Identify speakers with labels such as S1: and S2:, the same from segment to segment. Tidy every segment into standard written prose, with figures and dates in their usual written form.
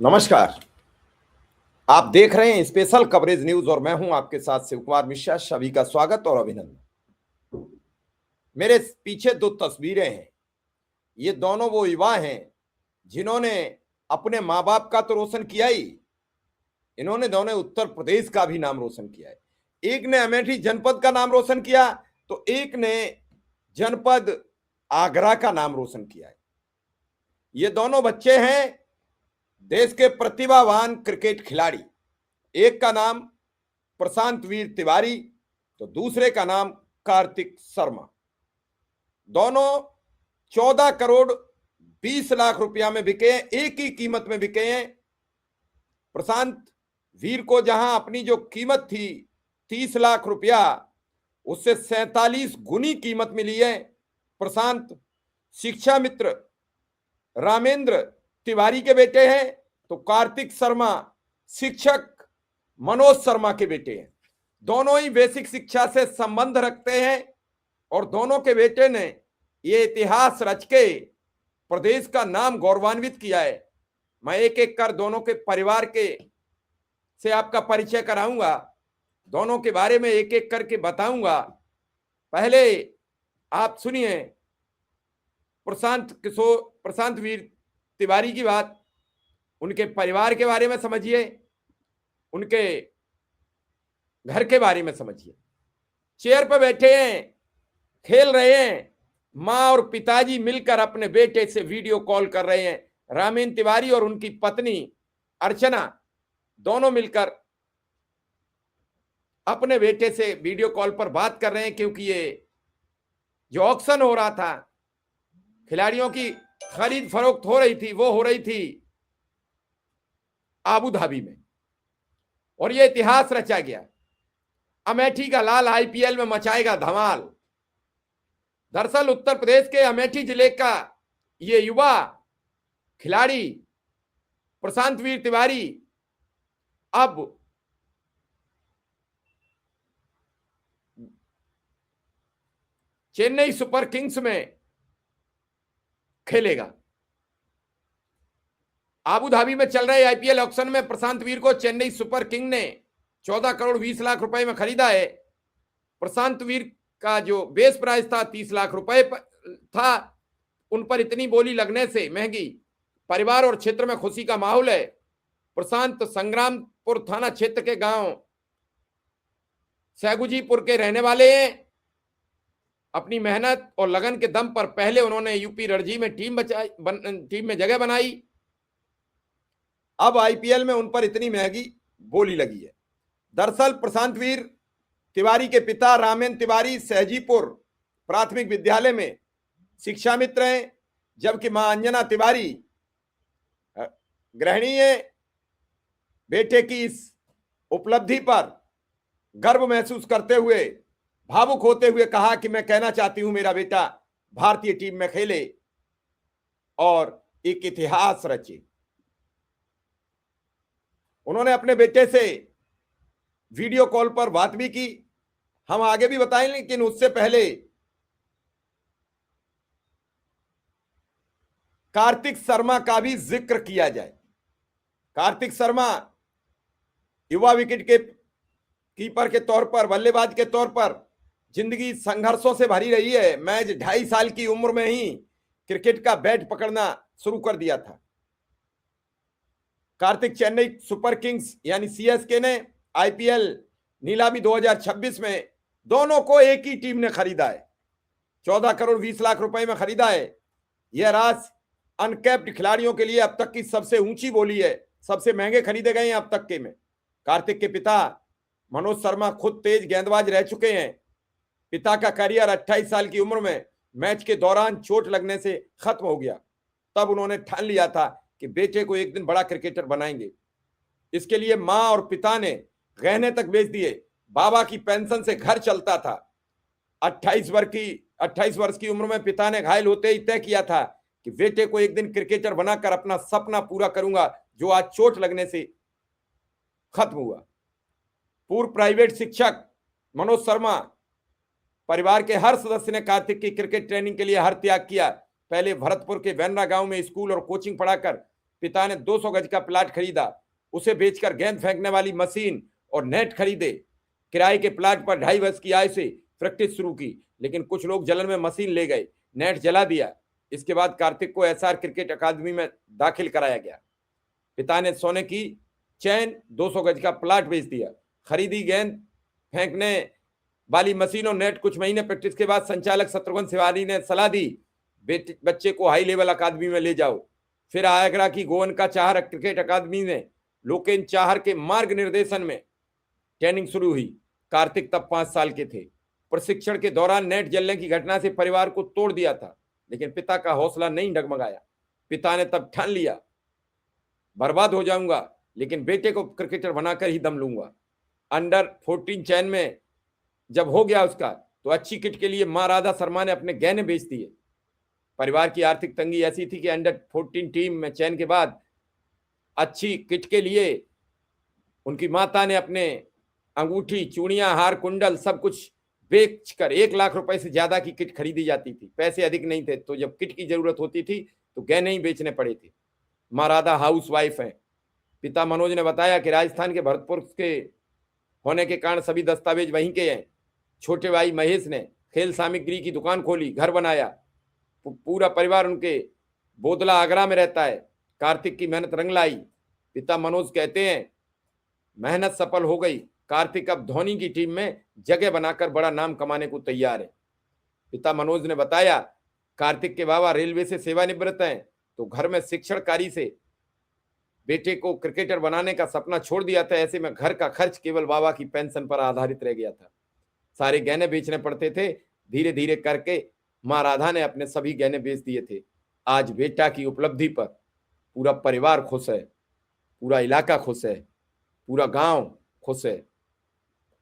S1: नमस्कार। आप देख रहे हैं स्पेशल कवरेज न्यूज और मैं हूं आपके साथ शिव कुमार मिश्रा। सभी का स्वागत और अभिनंदन। मेरे पीछे दो तस्वीरें हैं। ये दोनों वो युवा हैं जिन्होंने अपने माँ बाप का तो रोशन किया ही, इन्होंने दोनों उत्तर प्रदेश का भी नाम रोशन किया है। एक ने अमेठी जनपद का नाम रोशन किया तो एक ने जनपद आगरा का नाम रोशन किया है। ये दोनों बच्चे हैं देश के प्रतिभावान क्रिकेट खिलाड़ी। एक का नाम प्रशांत वीर तिवारी तो दूसरे का नाम कार्तिक शर्मा। दोनों 14 करोड़ 20 लाख रुपया में बिके हैं, एक ही कीमत में बिके हैं। प्रशांत वीर को जहां अपनी जो कीमत थी 30 लाख रुपया, उससे 47 गुनी कीमत मिली है। प्रशांत शिक्षा मित्र रामेंद्र तिवारी के बेटे हैं तो कार्तिक शर्मा शिक्षक मनोज शर्मा के बेटे हैं। दोनों ही बेसिक शिक्षा से संबंध रखते हैं और दोनों के बेटे ने ये इतिहास रच के प्रदेश का नाम गौरवान्वित किया है। मैं एक एक कर दोनों के परिवार के से आपका परिचय कराऊंगा, दोनों के बारे में एक एक करके बताऊंगा। पहले आप सुनिए प्रशांत वीर तिवारी की बात, उनके परिवार के बारे में समझिए, उनके घर के बारे में समझिए। चेयर पर बैठे हैं, खेल रहे हैं, मां और पिताजी मिलकर अपने बेटे से वीडियो कॉल कर रहे हैं। रामेंद्र तिवारी और उनकी पत्नी अर्चना दोनों मिलकर अपने बेटे से वीडियो कॉल पर बात कर रहे हैं, क्योंकि ये जो ऑक्शन हो रहा था, खिलाड़ियों की खरीद फरोख्त हो रही थी, वो हो रही थी आबू धाबी में और ये इतिहास रचा गया। अमेठी का लाल आईपीएल में मचाएगा धमाल। दरअसल उत्तर प्रदेश के अमेठी जिले का ये युवा खिलाड़ी प्रशांत वीर तिवारी अब चेन्नई सुपर किंग्स में खेलेगा। आबू धाबी में चल रहे आईपीएल ऑक्शन में प्रशांत वीर को चेन्नई सुपर किंग ने 14 करोड़ 20 लाख रुपए में खरीदा है। प्रशांत वीर का जो बेस प्राइस था 30 लाख रुपए था, उन पर इतनी बोली लगने से महंगी। परिवार और क्षेत्र में खुशी का माहौल है। प्रशांत संग्रामपुर थाना क्षेत्र के गांव सैगुजीपुर के रहने वाले हैं। अपनी मेहनत और लगन के दम पर पहले उन्होंने यूपी रणजी में टीम में जगह बनाई। अब आईपीएल में उन पर इतनी महंगी बोली लगी है। दरअसल प्रशांत वीर तिवारी के पिता रामेंद्र तिवारी सहजीपुर प्राथमिक विद्यालय में शिक्षा मित्र हैं, जबकि मां अंजना तिवारी गृहिणी है। बेटे की इस उपलब्धि पर गर्व महसूस करते हुए, भावुक होते हुए कहा कि मैं कहना चाहती हूं मेरा बेटा भारतीय टीम में खेले और एक इतिहास रचे। उन्होंने अपने बेटे से वीडियो कॉल पर बात भी की, हम आगे भी बताएंगे, लेकिन उससे पहले कार्तिक शर्मा का भी जिक्र किया जाए। कार्तिक शर्मा युवा विकेट के कीपर के तौर पर, बल्लेबाज के तौर पर जिंदगी संघर्षों से भरी रही है। मैं 2.5 साल की उम्र में ही क्रिकेट का बैट पकड़ना शुरू कर दिया था। कार्तिक चेन्नई सुपर किंग्स यानी सीएसके ने आईपीएल नीलामी 2026 में दोनों को एक ही टीम ने खरीदा है। 14 करोड़ 20 लाख रुपए में खरीदा है। यह राशि अनकैप्ड खिलाड़ियों के लिए अब तक की सबसे ऊंची बोली है। सबसे महंगे खरीदे गए हैं अब तक के में। कार्तिक के पिता मनोज शर्मा खुद तेज गेंदबाज रह चुके हैं। पिता का करियर 28 साल की उम्र में मैच के दौरान चोट लगने से खत्म हो गया। तब उन्होंने ठान लिया था कि बेटे को एक दिन बड़ा क्रिकेटर बनाएंगे। इसके लिए मां और पिता ने गहने तक बेच दिए। बाबा की पेंशन से घर चलता था। 28 वर्ष की उम्र में पिता ने घायल होते ही तय किया था कि बेटे को एक दिन क्रिकेटर बनाकर अपना सपना पूरा करूंगा, जो आज चोट लगने से खत्म हुआ। पूर्व प्राइवेट शिक्षक मनोज शर्मा परिवार के हर सदस्य ने कार्तिक की क्रिकेट ट्रेनिंग के लिए हर त्याग किया। पहले भरतपुर के बैनरा गांव में स्कूल और कोचिंग पढ़ाकर पिता ने 200 गज का प्लाट खरीदा, उसे बेचकर गेंद फेंकने वाली मशीन और नेट खरीदे। किराए के प्लाट पर 2.5 वर्ष की आय से प्रैक्टिस शुरू की, लेकिन कुछ लोग जलन में मशीन ले गए, नेट जला दिया। इसके बाद कार्तिक को एसआर क्रिकेट अकादमी में दाखिल कराया गया। पिता ने सोने की चैन, 200 गज का प्लाट बेच दिया, खरीदी गेंद फेंकने वाली मशीन और नेट। कुछ महीने प्रैक्टिस के बाद संचालक शत्रुघ्न तिवारी ने सलाह दी, बच्चे को हाई लेवल अकादमी में ले जाओ। फिर आगरा की गोवन का चाहर क्रिकेट अकादमी में लोकेन चाहर के मार्ग निर्देशन में ट्रेनिंग शुरू हुई। कार्तिक तब 5 साल के थे। प्रशिक्षण के दौरान नेट जलने की घटना से परिवार को तोड़ दिया था, लेकिन पिता का हौसला नहीं डगमगाया। पिता ने तब ठान लिया, बर्बाद हो जाऊंगा लेकिन बेटे को क्रिकेटर बनाकर ही दम लूंगा। अंडर 14 चैन में जब हो गया उसका, तो अच्छी किट के लिए मां राधा शर्मा ने अपने गहने बेच दिए। परिवार की आर्थिक तंगी ऐसी थी कि अंडर 14 टीम में चयन के बाद अच्छी किट के लिए उनकी माता ने अपने अंगूठी, चूड़ियां, हार, कुंडल सब कुछ बेचकर 1 लाख रुपए से ज्यादा की किट खरीदी जाती थी। पैसे अधिक नहीं थे, तो जब किट की जरूरत होती थी तो गहने ही बेचने पड़े थे। मां राधा हाउस वाइफ है। पिता मनोज ने बताया कि राजस्थान के भरतपुर के होने के कारण सभी दस्तावेज वहीं के हैं। छोटे भाई महेश ने खेल सामग्री की दुकान खोली, घर बनाया। पूरा परिवार उनके बोदला आगरा में रहता है। कार्तिक की मेहनत रंग लाई। पिता मनोज कहते हैं, मेहनत सफल हो गई। कार्तिक अब धोनी की टीम में जगह बनाकर बड़ा नाम कमाने को तैयार है। पिता मनोज ने बताया, कार्तिक के बाबा रेलवे से सेवानिवृत्त हैं, तो घर में शिक्षण कार्य से बेटे को क्रिकेटर बनाने का सपना छोड़ दिया था। ऐसे में घर का खर्च केवल बाबा की पेंशन पर आधारित रह गया था। सारे गहने बेचने पड़ते थे। धीरे धीरे करके मां राधा ने अपने सभी गहने बेच दिए थे। आज बेटा की उपलब्धि पर पूरा परिवार खुश है, पूरा इलाका खुश है, पूरा गांव खुश है,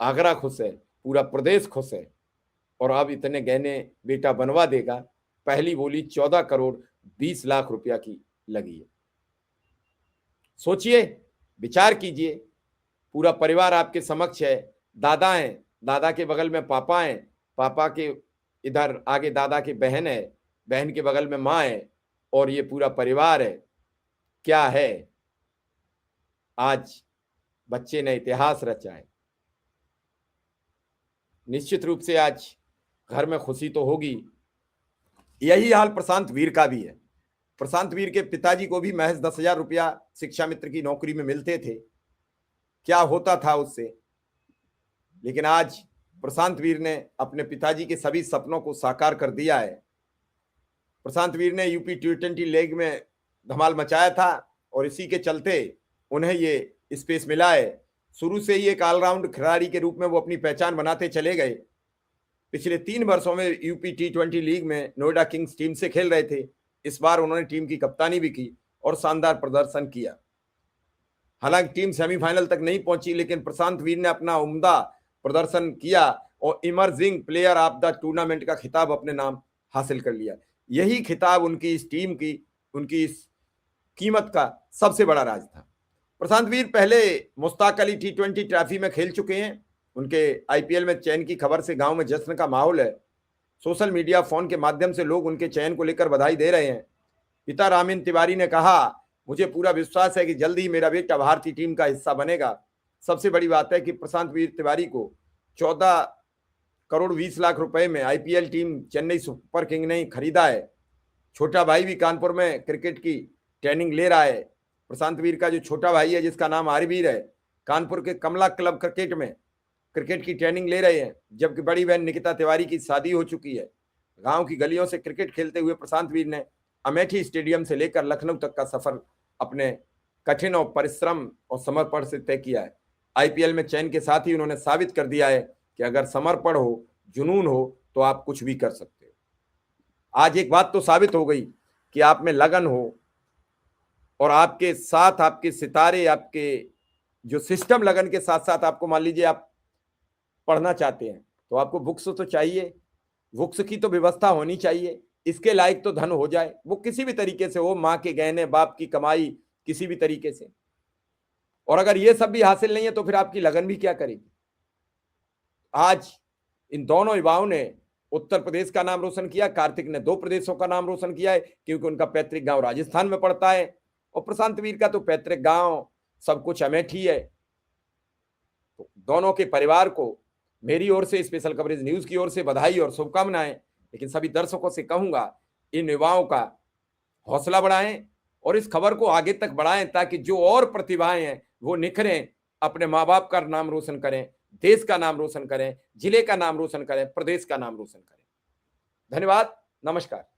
S1: आगरा खुश है, पूरा प्रदेश खुश है। और अब इतने गहने बेटा बनवा देगा। पहली बोली 14 करोड़ 20 लाख रुपया की लगी है। सोचिए, विचार कीजिए। पूरा परिवार आपके समक्ष है। दादा हैं, दादा के बगल में पापा हैं, पापा के इधर आगे दादा की बहन है, बहन के बगल में माँ है, और ये पूरा परिवार है। क्या है, आज बच्चे ने इतिहास रचा है। निश्चित रूप से आज घर में खुशी तो होगी। यही हाल प्रशांत वीर का भी है। प्रशांत वीर के पिताजी को भी महज 10,000 रुपया शिक्षा मित्र की नौकरी में मिलते थे। क्या होता था उससे, लेकिन आज प्रशांत वीर ने अपने पिताजी के सभी सपनों को साकार कर दिया है। प्रशांत वीर ने यूपी T20 लीग में धमाल मचाया था और इसी के चलते उन्हें ये स्पेस मिला है। शुरू से ही एक ऑलराउंड खिलाड़ी के रूप में वो अपनी पहचान बनाते चले गए। पिछले 3 वर्षों में यूपी T20 लीग में नोएडा किंग्स टीम से खेल रहे थे। इस बार उन्होंने टीम की कप्तानी भी की और शानदार प्रदर्शन किया। हालांकि टीम सेमीफाइनल तक नहीं पहुंची, लेकिन प्रशांत वीर ने अपना उम्दा प्रदर्शन किया और emerging player of the tournament का खिताब अपने नाम हासिल कर लिया। यही खिताब उनकी इस टीम की, उनकी इस कीमत का सबसे बड़ा राज था। प्रशांत वीर पहले मुश्ताक अली T20 ट्रॉफी में खेल चुके हैं। उनके आईपीएल में चयन की खबर से गांव में जश्न का माहौल है। सोशल मीडिया, फोन के माध्यम से लोग उनके चयन को लेकर बधाई दे रहे हैं। पिता रामिन तिवारी ने कहा, मुझे पूरा विश्वास है कि जल्दी ही मेरा बेटा भारतीय टीम का हिस्सा बनेगा। सबसे बड़ी बात है कि प्रशांत वीर तिवारी को 14 करोड़ 20 लाख रुपए में IPL team Chennai super king ने खरीदा है। छोटा भाई भी कानपुर में क्रिकेट की ट्रेनिंग ले रहा है। प्रशांत वीर का जो छोटा भाई है, जिसका नाम आरवीर है, कानपुर के कमला क्लब क्रिकेट में क्रिकेट की ट्रेनिंग ले रहे हैं, जबकि बड़ी बहन निकिता तिवारी की शादी हो चुकी है। गांव की गलियों से क्रिकेट खेलते हुए प्रशांत वीर ने अमेठी स्टेडियम से लेकर लखनऊ तक का सफर अपने कठिन और परिश्रम और समर्पण से तय किया है। आईपीएल में चयन के साथ ही उन्होंने साबित कर दिया है कि अगर समर्पण हो, जुनून हो, तो आप कुछ भी कर सकते हो। आज एक बात तो साबित हो गई कि आप में लगन हो और आपके साथ आपके सितारे, आपके जो सिस्टम लगन के साथ साथ आपको, मान लीजिए आप पढ़ना चाहते हैं तो आपको बुक्स तो चाहिए, बुक्स की तो व्यवस्था होनी चाहिए। इसके लायक तो धन हो जाए, वो किसी भी तरीके से हो, माँ के गहने, बाप की कमाई, किसी भी तरीके से। और अगर ये सब भी हासिल नहीं है तो फिर आपकी लगन भी क्या करेगी। आज इन दोनों युवाओं ने उत्तर प्रदेश का नाम रोशन किया। कार्तिक ने 2 प्रदेशों का नाम रोशन किया है, क्योंकि उनका पैतृक गांव राजस्थान में पड़ता है और प्रशांत वीर का तो पैतृक गांव सब कुछ अमेठी है। तो दोनों के परिवार को मेरी ओर से, स्पेशल कवरेज न्यूज की ओर से बधाई और शुभकामनाएं। लेकिन सभी दर्शकों से कहूंगा, इन युवाओं का हौसला बढ़ाएं और इस खबर को आगे तक बढ़ाएं, ताकि जो और प्रतिभाएं हैं वो निखरें, अपने माँ बाप का नाम रोशन करें, देश का नाम रोशन करें, जिले का नाम रोशन करें, प्रदेश का नाम रोशन करें। धन्यवाद, नमस्कार।